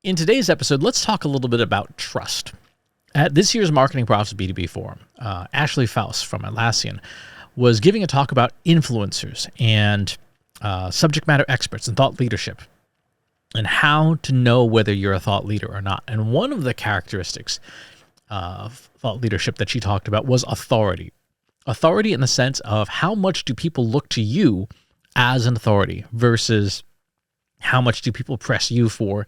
In today's episode, let's talk a little bit about trust. At this year's Marketing Profits B2B Forum, Ashley Faust from Atlassian was giving a talk about influencers and subject matter experts and thought leadership and how to know whether you're a thought leader or not. And one of the characteristics of thought leadership that she talked about was authority. Authority in the sense of how much do people look to you as an authority versus how much do people press you for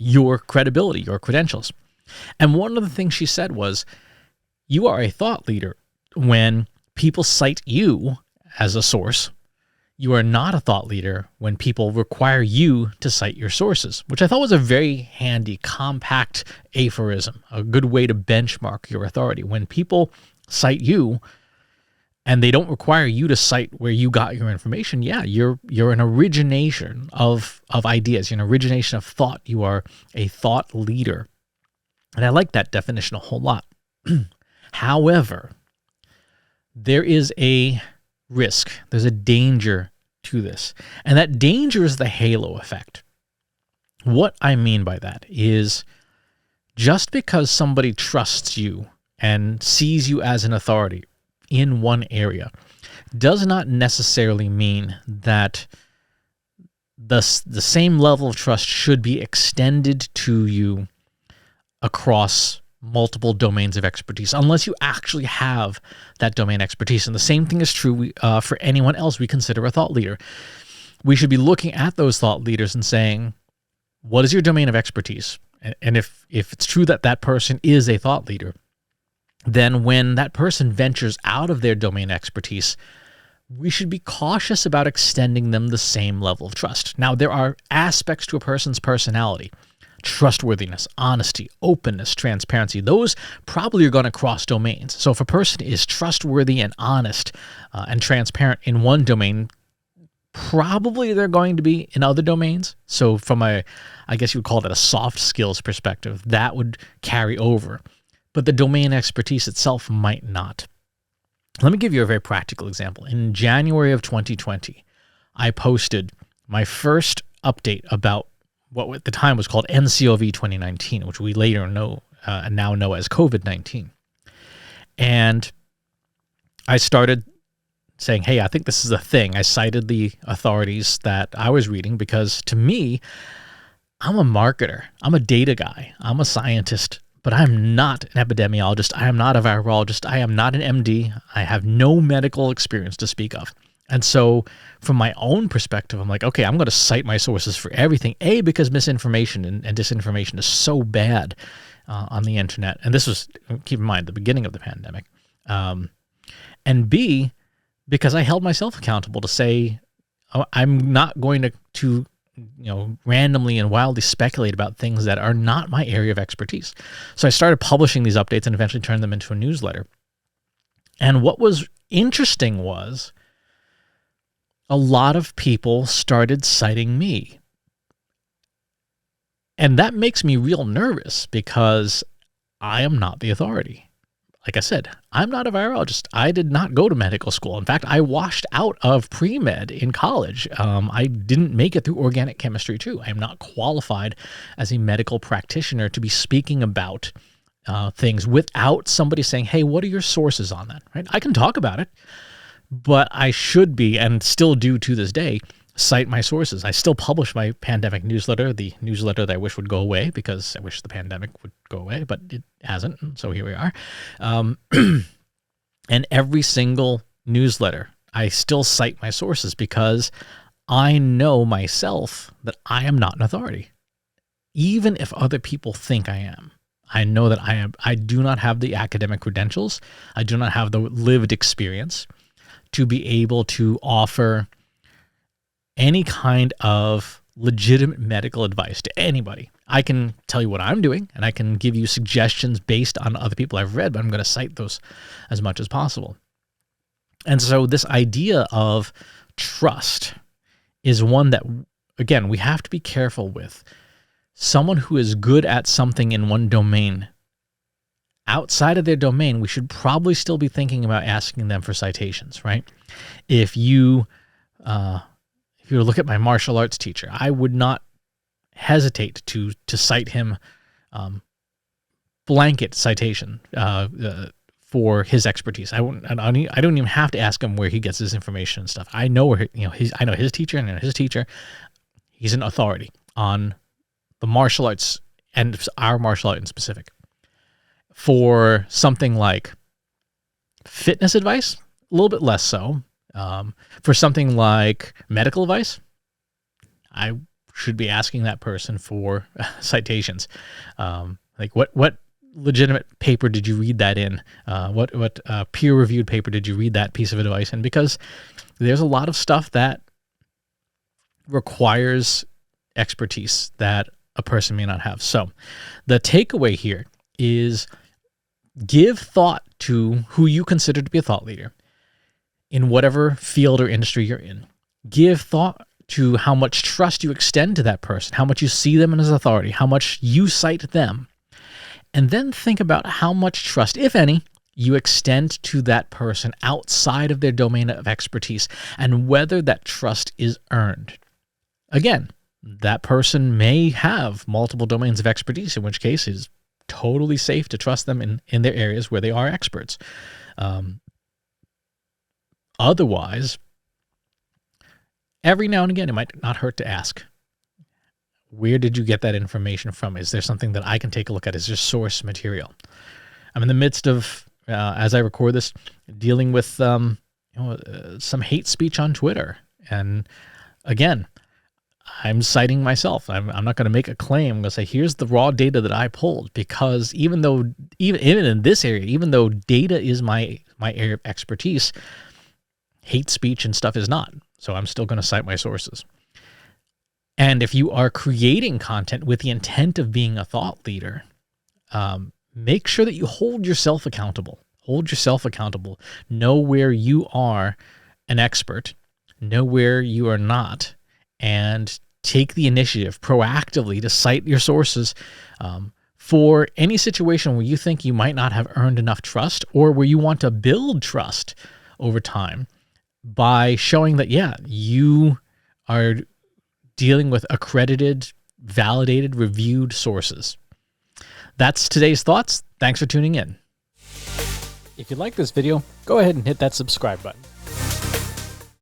your credibility, your credentials. And one of the things she said was, you are a thought leader when people cite you as a source. You are not a thought leader when people require you to cite your sources, which I thought was a very handy, compact aphorism, a good way to benchmark your authority. When people cite you and they don't require you to cite where you got your information, yeah, you're an origination of ideas, you're an origination of thought. You are a thought leader. And I like that definition a whole lot. However, there is a risk, there's a danger to this. And that danger is the halo effect. What I mean by that is just because somebody trusts you and sees you as an authority in one area does not necessarily mean that the same level of trust should be extended to you across multiple domains of expertise, unless you actually have that domain expertise. And the same thing is true for anyone else we consider a thought leader. We should be looking at those thought leaders and saying, what is your domain of expertise? And if it's true that that person is a thought leader, then when that person ventures out of their domain expertise, we should be cautious about extending them the same level of trust. Now, there are aspects to a person's personality: trustworthiness, honesty, openness, transparency. Those probably are going to cross domains. So if a person is trustworthy and honest and transparent in one domain, probably they're going to be in other domains. So from I guess you would call that a soft skills perspective, that would carry over. But the domain expertise itself might not. Let me give you a very practical example. In January of 2020, I posted my first update about what at the time was called NCOV 2019, which we later now know as COVID-19. And I started saying, hey, I think this is a thing. I cited the authorities that I was reading because, to me, I'm a marketer. I'm a data guy. I'm a scientist. But I'm not an epidemiologist. I am not a virologist. I am not an MD. I have no medical experience to speak of. And so from my own perspective, I'm like, okay, I'm going to cite my sources for everything. A, because misinformation and disinformation is so bad on the internet. And this was, keep in mind, the beginning of the pandemic. And B, because I held myself accountable to say, I'm not going to randomly and wildly speculate about things that are not my area of expertise. So I started publishing these updates and eventually turned them into a newsletter. And what was interesting was a lot of people started citing me. And that makes me real nervous because I am not the authority. Like I said, I'm not a virologist. I did not go to medical school. In fact, I washed out of pre-med in college. I didn't make it through organic chemistry too. I am not qualified as a medical practitioner to be speaking about things without somebody saying, hey, what are your sources on that? Right? I can talk about it, but I should be, and still do to this day, cite my sources. I still publish my pandemic newsletter, the newsletter that I wish would go away because I wish the pandemic would go away, but it hasn't. And so here we are. And every single newsletter, I still cite my sources because I know myself that I am not an authority. Even if other people think I am, I know that I do not have the academic credentials. I do not have the lived experience to be able to offer any kind of legitimate medical advice to anybody. I can tell you what I'm doing, and I can give you suggestions based on other people I've read, but I'm going to cite those as much as possible. And so this idea of trust is one that, again, we have to be careful with. Someone who is good at something in one domain, outside of their domain, we should probably still be thinking about asking them for citations, right? If you look at my martial arts teacher, I would not hesitate to cite him blanket citation for his expertise. I don't even have to ask him where he gets his information and stuff. I know where I know his teacher, and his teacher, he's an authority on the martial arts and our martial art in specific. For something like fitness advice, a little bit less so. For something like medical advice, I should be asking that person for citations. Like what legitimate paper did you read that in? What peer-reviewed paper did you read that piece of advice in? Because there's a lot of stuff that requires expertise that a person may not have. So the takeaway here is give thought to who you consider to be a thought leader in whatever field or industry you're in. Give thought to how much trust you extend to that person, how much you see them as authority, how much you cite them. And then think about how much trust, if any, you extend to that person outside of their domain of expertise and whether that trust is earned. Again, that person may have multiple domains of expertise, in which case it is totally safe to trust them in their areas where they are experts. Otherwise, every now and again, it might not hurt to ask, where did you get that information from? Is there something that I can take a look at? Is there source material? I'm in the midst of, as I record this, dealing with some hate speech on Twitter. And again, I'm citing myself. I'm not going to make a claim. I'm going to say, here's the raw data that I pulled, because even in this area, even though data is my area of expertise, hate speech and stuff is not. So I'm still going to cite my sources. And if you are creating content with the intent of being a thought leader, make sure that you hold yourself accountable. Hold yourself accountable. Know where you are an expert. Know where you are not. And take the initiative proactively to cite your sources for any situation where you think you might not have earned enough trust, or where you want to build trust over time by showing that, yeah, you are dealing with accredited, validated, reviewed sources. That's today's thoughts. Thanks for tuning in. If you like this video, go ahead and hit that subscribe button.